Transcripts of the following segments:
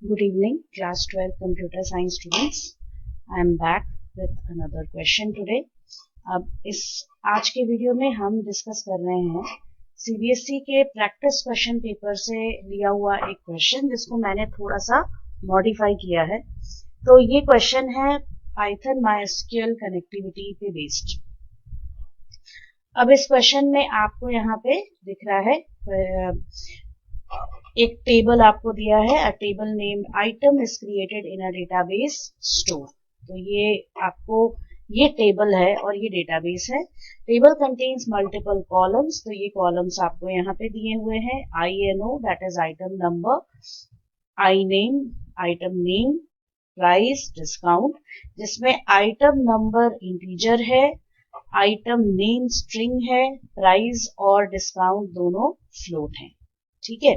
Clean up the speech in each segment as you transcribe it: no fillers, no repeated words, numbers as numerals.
Good evening, class 12 computer science students. I am back with another question today. अब इस आज के video में हम डिस्कस कर रहे हैं सीबीएसई के प्रैक्टिस क्वेश्चन पेपर से लिया हुआ एक क्वेश्चन जिसको मैंने थोड़ा सा मॉडिफाई किया है। तो ये क्वेश्चन है पाइथन माइस्क्यूएल कनेक्टिविटी पे बेस्ड। अब इस क्वेश्चन में आपको यहाँ पे दिख रहा है एक टेबल आपको दिया है, अ table named item is created in a database store. तो ये आपको ये टेबल है और ये डेटाबेस है। टेबल कंटेन्स मल्टीपल कॉलम्स, तो ये कॉलम्स आपको यहाँ पे दिए हुए हैं। INO that is item number, I name item name, price discount, जिसमें आइटम नंबर इंटीजर है, आइटम नेम स्ट्रिंग है, प्राइस और डिस्काउंट दोनों फ्लोट हैं। ठीक है,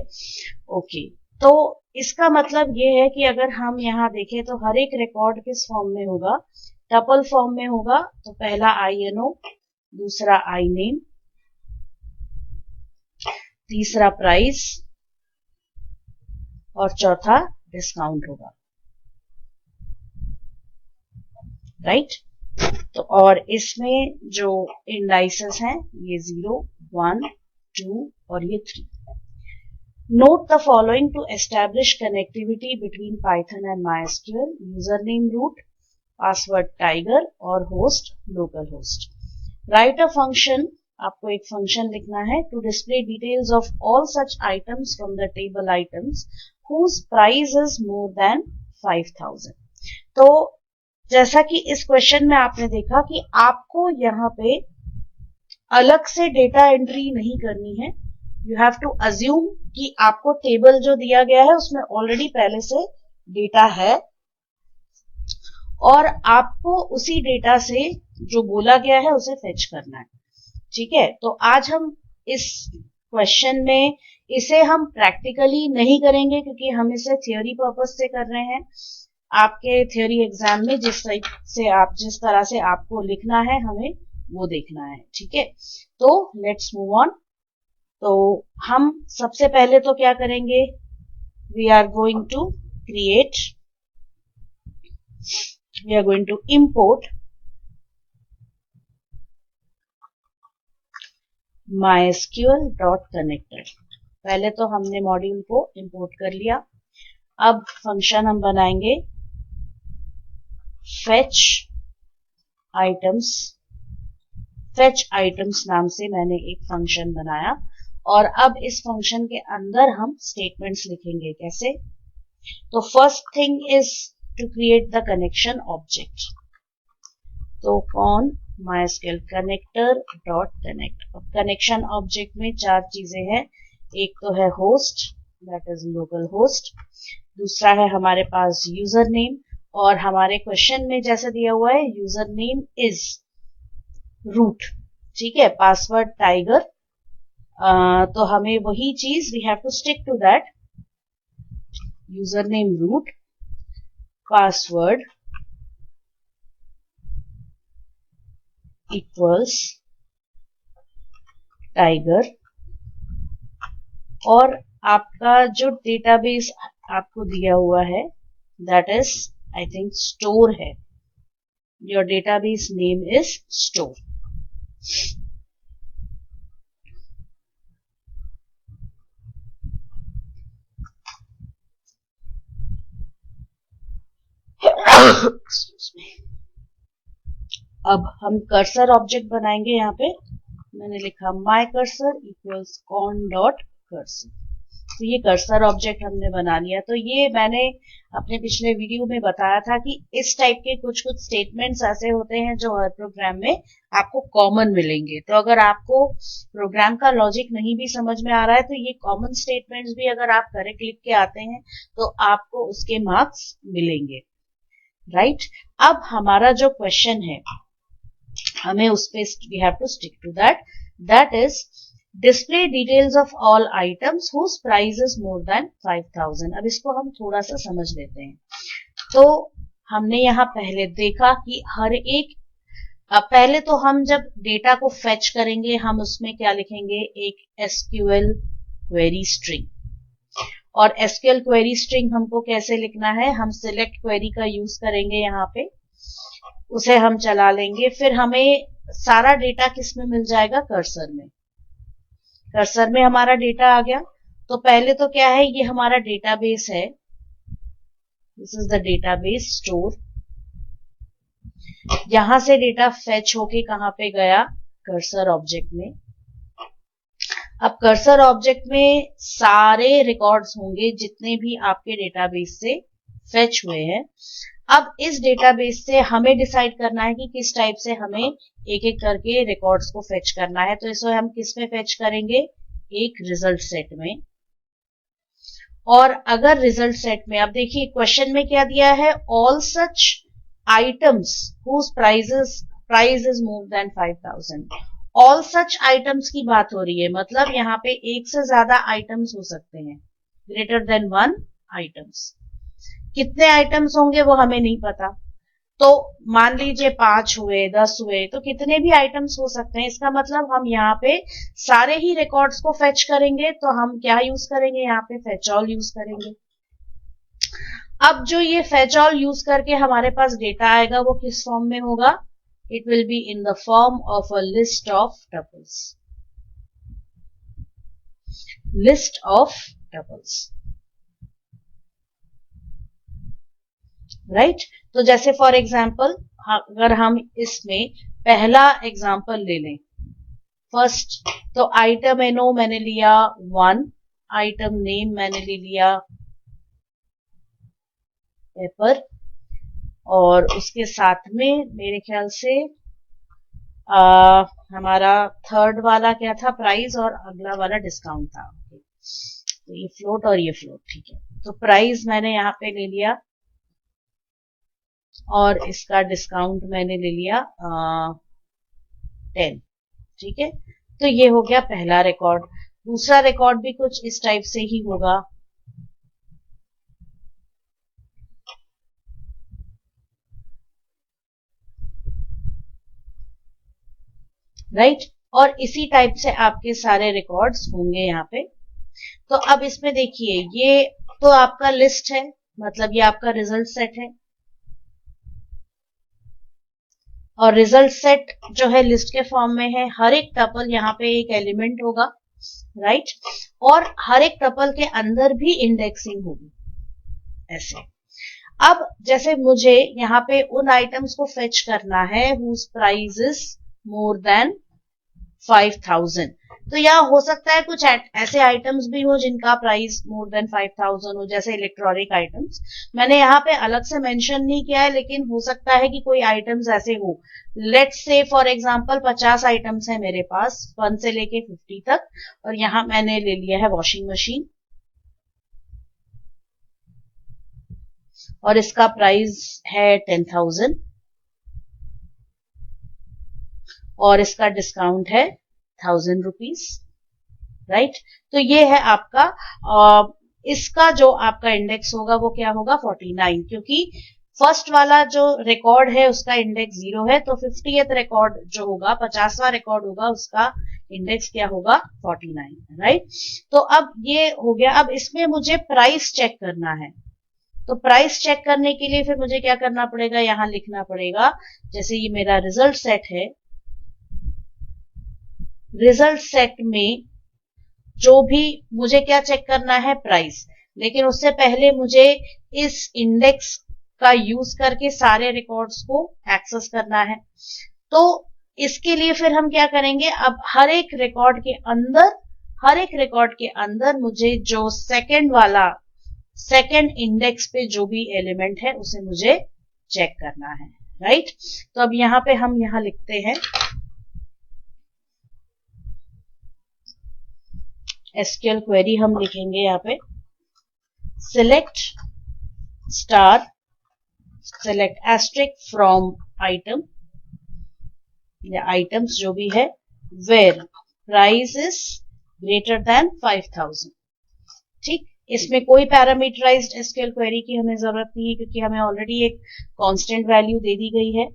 ओके। तो इसका मतलब ये है कि अगर हम यहाँ देखें तो हर एक रिकॉर्ड किस फॉर्म में होगा, टपल फॉर्म में होगा। तो पहला INO, दूसरा I नेम, तीसरा प्राइस और चौथा डिस्काउंट होगा, राइट। तो और इसमें जो इंडाइसेस हैं ये 0, 1, 2 और ये 3। Note the following to establish connectivity between Python and MySQL: username root, password tiger और host localhost. Write a function, आपको एक फंक्शन लिखना है, to display details of all such items from the table items whose price is more than 5000. तो जैसा कि इस question में आपने देखा कि आपको यहाँ पे अलग से डेटा एंट्री नहीं करनी है। यू हैव टू अज्यूम कि आपको टेबल जो दिया गया है उसमें ऑलरेडी पहले से डेटा है और आपको उसी डेटा से जो बोला गया है उसे फेच करना है। ठीक है, तो आज हम इस क्वेश्चन में इसे हम प्रैक्टिकली नहीं करेंगे क्योंकि हम इसे थियोरी पर्पस से कर रहे हैं। आपके थियोरी एग्जाम में जिस तरह से आपको लिखना है हमें वो देखना है। ठीक है, तो लेट्स मूव ऑन। तो हम सबसे पहले तो क्या करेंगे, we are going to import mysql.connector। पहले तो हमने मॉड्यूल को इंपोर्ट कर लिया। अब फंक्शन हम बनाएंगे fetch items नाम से मैंने एक फंक्शन बनाया और अब इस फंक्शन के अंदर हम स्टेटमेंट्स लिखेंगे। कैसे? तो first thing is to create the connection object. तो कौन MySQL connector डॉट कनेक्ट। अब कनेक्शन ऑब्जेक्ट में 4 चीजें हैं। एक तो है host that is local host, दूसरा है हमारे पास यूजर नेम और हमारे क्वेश्चन में जैसे दिया हुआ है यूजर नेम इज रूट। ठीक है, पासवर्ड टाइगर, तो हमें वही चीज we have to stick to that, user name root, password equals tiger और आपका जो डेटाबेस आपको दिया हुआ है that is I think store है। Your database name is store. अब हम कर्सर ऑब्जेक्ट बनाएंगे। यहाँ पे मैंने लिखा my cursor equals con dot cursor. तो ये कर्सर ऑब्जेक्ट हमने बना लिया। तो ये मैंने अपने पिछले वीडियो में बताया था कि इस टाइप के कुछ स्टेटमेंट्स ऐसे होते हैं जो हर प्रोग्राम में आपको कॉमन मिलेंगे। तो अगर आपको प्रोग्राम का लॉजिक नहीं भी समझ में आ रहा है तो ये कॉमन स्टेटमेंट्स भी अगर आप करेक्ट लिख के आते हैं तो आपको उसके मार्क्स मिलेंगे, राइट। अब हमारा जो क्वेश्चन है हमें उस पे we have to stick to that is display details of all items whose price is more than 5000। अब इसको हम थोड़ा सा समझ लेते हैं। तो हमने यहाँ पहले देखा कि हर एक पहले तो हम जब डेटा को फेच करेंगे हम उसमें क्या लिखेंगे, एक SQL क्वेरी स्ट्रिंग और एसक्यूएल क्वेरी स्ट्रिंग हमको कैसे लिखना है, हम सिलेक्ट क्वेरी का यूज करेंगे, यहाँ पे उसे हम चला लेंगे, फिर हमें सारा डेटा किस में मिल जाएगा, कर्सर में। कर्सर में हमारा डेटा आ गया। तो पहले तो क्या है, ये हमारा डेटाबेस है, this is the database store. यहां से डेटा फेच होके कहां पे गया, कर्सर ऑब्जेक्ट में। अब कर्सर ऑब्जेक्ट में सारे रिकॉर्ड्स होंगे जितने भी आपके डेटाबेस से फेच हुए हैं। अब इस डेटाबेस से हमें डिसाइड करना है कि किस टाइप से हमें एक एक करके रिकॉर्ड्स को फेच करना है। तो इसे हम किस में फेच करेंगे, एक रिजल्ट सेट में। और अगर रिजल्ट सेट में, अब देखिए क्वेश्चन में क्या दिया है, all such items whose price is more than 5000। All such items की बात हो रही है, मतलब यहाँ पे एक से ज्यादा आइटम्स हो सकते हैं, ग्रेटर देन 1 आइटम्स। कितने आइटम्स होंगे वो हमें नहीं पता, तो मान लीजिए 5 हुए, 10 हुए, तो कितने भी आइटम्स हो सकते हैं। इसका मतलब हम यहाँ पे सारे ही रिकॉर्ड्स को फेच करेंगे, तो हम क्या यूज करेंगे, यहाँ पे फेच ऑल यूज करेंगे। अब जो ये फेच ऑल यूज करके हमारे पास डेटा आएगा वो किस फॉर्म में होगा, it will be in the form of a list of tuples. List of tuples. Right? तो जैसे फॉर एग्जाम्पल अगर हम इसमें पहला एग्जाम्पल ले लें, फर्स्ट, तो आइटम एनओ मैंने लिया 1, आइटम नेम मैंने ले लिया पेपर, और उसके साथ में मेरे ख्याल से हमारा थर्ड वाला क्या था, प्राइस, और अगला वाला डिस्काउंट था। तो ये फ्लोट और ये फ्लोट, ठीक है। तो प्राइस मैंने यहाँ पे ले लिया और इसका डिस्काउंट मैंने ले लिया 10, ठीक है। तो ये हो गया पहला रिकॉर्ड। दूसरा रिकॉर्ड भी कुछ इस टाइप से ही होगा, राइट। और इसी टाइप से आपके सारे रिकॉर्ड्स होंगे यहाँ पे। तो अब इसमें देखिए, ये तो आपका लिस्ट है, मतलब ये आपका रिजल्ट सेट है, और रिजल्ट सेट जो है लिस्ट के फॉर्म में है। हर एक टपल यहाँ पे एक एलिमेंट होगा, राइट, और हर एक टपल के अंदर भी इंडेक्सिंग होगी, ऐसे। अब जैसे मुझे यहाँ पे उन आइटम्स को फेच करना है whose price is more than 5000, तो यहाँ हो सकता है कुछ ऐसे आइटम्स भी हो जिनका प्राइस मोर देन 5000 हो, जैसे इलेक्ट्रॉनिक आइटम्स। मैंने यहाँ पे अलग से मेंशन नहीं किया है, लेकिन हो सकता है कि कोई आइटम्स ऐसे हो, let's say for example 50 items है मेरे पास 1 से लेके 50 तक, और यहाँ मैंने ले लिया है वॉशिंग मशीन, और इसका प्राइस है 10,000, और इसका डिस्काउंट है 1000 रुपीज, राइट। तो ये है आपका, इसका जो आपका इंडेक्स होगा वो क्या होगा, 49, क्योंकि फर्स्ट वाला जो रिकॉर्ड है उसका इंडेक्स 0 है, तो 50th रिकॉर्ड जो होगा, 50वां रिकॉर्ड होगा, उसका इंडेक्स क्या होगा, 49, राइट। तो अब ये हो गया। अब इसमें मुझे प्राइस चेक करना है, तो प्राइस चेक करने के लिए फिर मुझे क्या करना पड़ेगा, यहां लिखना पड़ेगा, जैसे ये मेरा रिजल्ट सेट है, रिजल्ट सेट में जो भी मुझे क्या चेक करना है, प्राइस, लेकिन उससे पहले मुझे इस इंडेक्स का यूज करके सारे रिकॉर्ड्स को एक्सेस करना है। तो इसके लिए फिर हम क्या करेंगे, अब हर एक रिकॉर्ड के अंदर मुझे जो सेकंड इंडेक्स पे जो भी एलिमेंट है उसे मुझे चेक करना है, राइट। तो अब यहाँ पे हम यहाँ लिखते हैं एसक्यूएल क्वेरी, हम लिखेंगे यहाँ पे सिलेक्ट एस्ट्रिक फ्रॉम आइटम या आइटम्स जो भी है, where price is greater than 5000, ठीक। इसमें कोई पैरामीटराइज्ड एसक्यूएल क्वेरी की हमें जरूरत नहीं है, क्योंकि हमें ऑलरेडी एक कांस्टेंट वैल्यू दे दी गई है।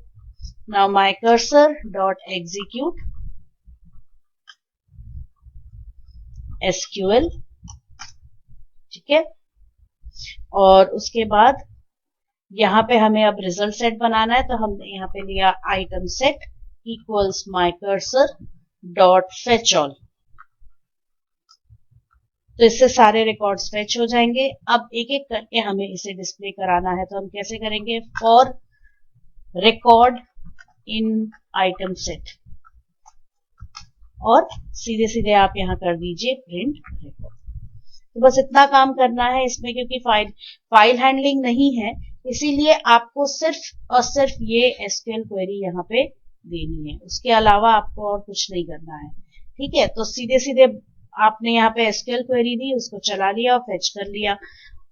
Now my cursor dot execute SQL, ठीक है। और उसके बाद यहाँ पे हमें अब रिजल्ट सेट बनाना है, तो हमने यहाँ पे लिया item set equals my cursor dot fetch all. तो इससे सारे रिकॉर्ड्स फेच हो जाएंगे। अब एक एक करके हमें इसे डिस्प्ले कराना है, तो हम कैसे करेंगे, for record in item set, और सीधे सीधे आप यहाँ कर दीजिए प्रिंट रिकॉर्ड। तो बस इतना काम करना है इसमें, क्योंकि फाइल हैंडलिंग नहीं है, इसीलिए आपको सिर्फ और सिर्फ ये एसक्यूएल क्वेरी यहाँ पे देनी है, उसके अलावा आपको और कुछ नहीं करना है। ठीक है, तो सीधे सीधे आपने यहाँ पे एसक्यूएल क्वेरी दी, उसको चला लिया और फेच कर लिया।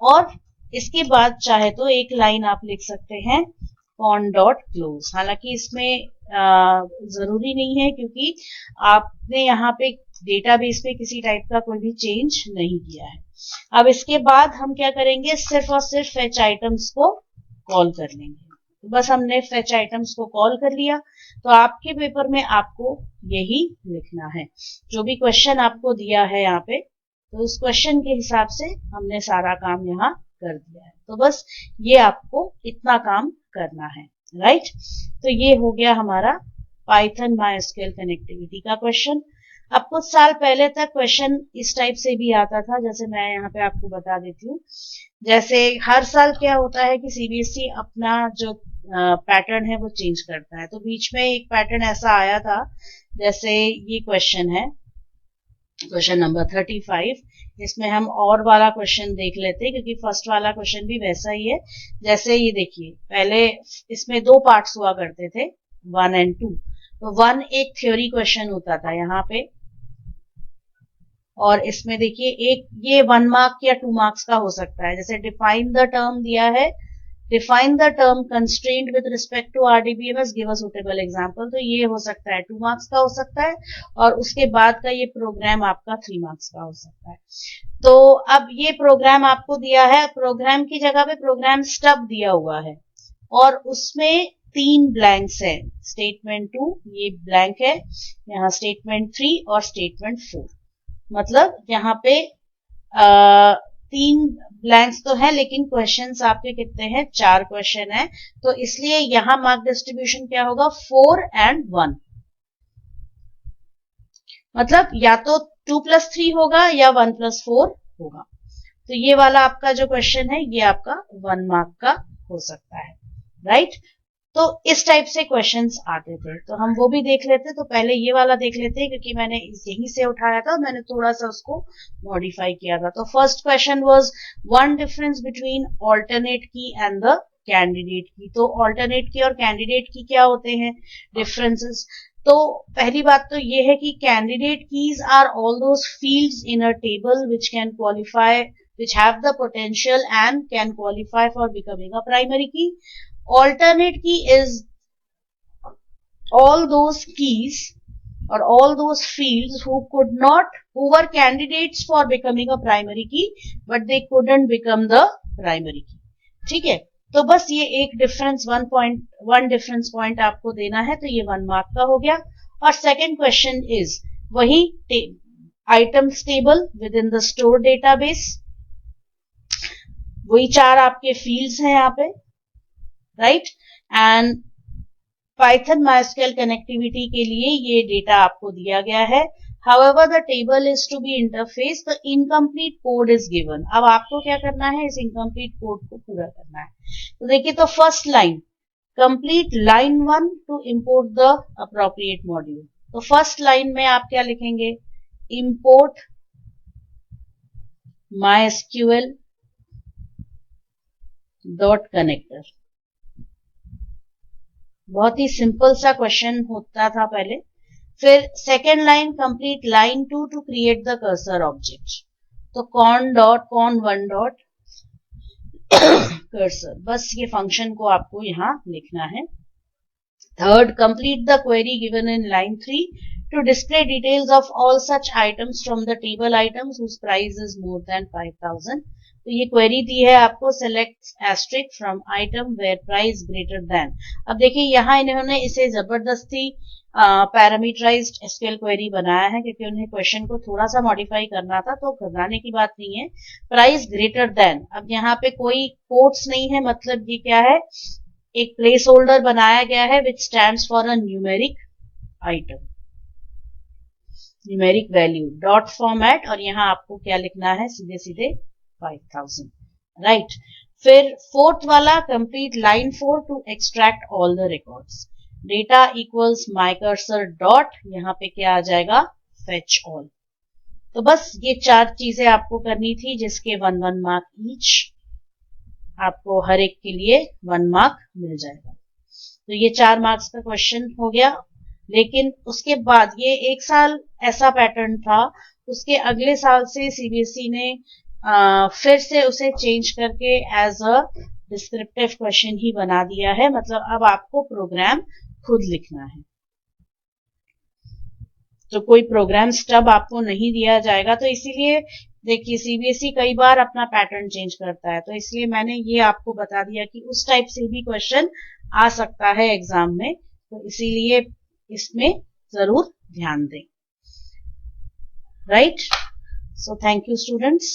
और इसके बाद चाहे तो एक लाइन आप लिख सकते हैं कॉन डॉट क्लोज। हालांकि इसमें जरूरी नहीं है, क्योंकि आपने यहाँ पे डेटाबेस पे किसी टाइप का कोई भी चेंज नहीं किया है। अब इसके बाद हम क्या करेंगे, सिर्फ और सिर्फ फेच आइटम्स को कॉल कर लेंगे। तो बस हमने फेच आइटम्स को कॉल कर लिया। तो आपके पेपर में आपको यही लिखना है, जो भी क्वेश्चन आपको दिया है यहाँ पे, तो उस क्वेश्चन के हिसाब से हमने सारा काम यहाँ कर दिया है। तो बस ये आपको इतना काम करना है, राइट। तो ये हो गया हमारा पाइथन माइस्क्यूएल कनेक्टिविटी का क्वेश्चन। अब कुछ साल पहले तक क्वेश्चन इस टाइप से भी आता था, जैसे मैं यहाँ पे आपको बता देती हूँ। जैसे हर साल क्या होता है कि सीबीएसई अपना जो पैटर्न है वो चेंज करता है। तो बीच में एक पैटर्न ऐसा आया था, जैसे ये क्वेश्चन है, क्वेश्चन नंबर 35। इसमें हम और वाला क्वेश्चन देख लेते हैं, क्योंकि फर्स्ट वाला क्वेश्चन भी वैसा ही है। जैसे ये देखिए, पहले इसमें दो पार्ट्स हुआ करते थे, 1 और 2। तो 1 एक थ्योरी क्वेश्चन होता था यहाँ पे, और इसमें देखिए एक ये 1 मार्क या 2 मार्क्स का हो सकता है। जैसे डिफाइन द टर्म दिया है, define the term constraint with respect to RDBMS, give a suitable example. तो ये हो सकता है 2 मार्क्स का हो सकता है, और उसके बाद का ये प्रोग्राम आपका 3 मार्क्स का हो सकता है। तो अब ये प्रोग्राम आपको दिया है, प्रोग्राम की जगह पे प्रोग्राम स्टब दिया हुआ है, और उसमें 3 ब्लैंक्स है। स्टेटमेंट 2 ये ब्लैंक है, यहाँ स्टेटमेंट 3 और स्टेटमेंट 4। मतलब यहाँ पे 3 ब्लैंक्स तो है, लेकिन क्वेश्चंस आपके कितने हैं, 4 क्वेश्चन है। तो इसलिए यहाँ मार्क डिस्ट्रीब्यूशन क्या होगा, 4 और 1। मतलब या तो 2 + 3 होगा या 1 + 4 होगा। तो ये वाला आपका जो क्वेश्चन है, ये आपका 1 मार्क का हो सकता है, राइट। तो इस टाइप से क्वेश्चंस आते थे, तो हम वो भी देख लेते। तो पहले ये वाला देख लेते हैं, क्योंकि मैंने यहीं से उठाया था, मैंने थोड़ा सा उसको मॉडिफाई किया था। तो first question was one difference between alternate की एंड द कैंडिडेट की। तो ऑल्टरनेट की और कैंडिडेट की क्या होते हैं डिफरेंसेस। तो पहली बात तो ये है कि candidate keys are all those fields in a table which can qualify, which have the potential and can qualify for becoming a primary key. Alternate key is all those keys or all those fields who were candidates for becoming a primary key, but they couldn't become the primary key. ठीक है, तो बस ये एक difference 1 difference point आपको देना है, तो ये 1 मार्क का हो गया। और सेकेंड क्वेश्चन इज वही items table within the store database, वही 4 आपके फील्ड्स हैं यहाँ पे, right. And Python MySQL connectivity के लिए ये डेटा आपको दिया गया है। However the table is to be interface, the incomplete code is given. अब आपको क्या करना है, इस इनकम्प्लीट कोड को पूरा करना है। तो देखिए, तो first line, complete line 1 to import the appropriate module. तो फर्स्ट लाइन में आप क्या लिखेंगे, इंपोर्ट माइस्क्यूएल डॉट कनेक्टर। बहुत ही सिंपल सा क्वेश्चन होता था पहले। फिर second line, complete line 2 to create the cursor object. तो कॉन 1 डॉट कर्सर, बस ये फंक्शन को आपको यहाँ लिखना है। Third, complete the query given in line 3 to display details of all such items from the table items whose price is more than 5,000 तो ये क्वेरी दी है आपको, select asterisk from item where price greater than. अब देखिए यहाँ इन्होंने इसे जबरदस्ती पैरामीटराइज्ड एसक्यूएल क्वेरी बनाया है, क्योंकि उन्हें क्वेश्चन को थोड़ा सा मॉडिफाई करना था, तो घबराने की बात नहीं है। प्राइस ग्रेटर देन, अब यहाँ पे कोई कोट्स नहीं है, मतलब ये क्या है, एक प्लेस होल्डर बनाया गया है विच stands for a numeric item, numeric value, dot format, और यहाँ आपको क्या लिखना है, सीधे सीधे 5000, राइट। फिर फोर्थ वाला, complete line 4 to extract all the records, data equals my cursor dot, यहाँ पे क्या आ जाएगा, फेच ऑल। तो बस ये 4 चीजें आपको करनी थी, जिसके 1 मार्क ईच, आपको हर एक के लिए 1 मार्क मिल जाएगा। तो ये 4 मार्क्स का क्वेश्चन हो गया। लेकिन उसके बाद ये एक साल ऐसा पैटर्न था, उसके अगले साल से सीबीएसई ने फिर से उसे चेंज करके एज अ डिस्क्रिप्टिव क्वेश्चन ही बना दिया है, मतलब अब आपको प्रोग्राम खुद लिखना है, तो कोई प्रोग्राम स्टब आपको नहीं दिया जाएगा। तो इसीलिए देखिए सीबीएसई कई बार अपना पैटर्न चेंज करता है, तो इसलिए मैंने ये आपको बता दिया कि उस टाइप से भी क्वेश्चन आ सकता है एग्जाम में, तो इसीलिए इसमें जरूर ध्यान दें, right. So thank you students.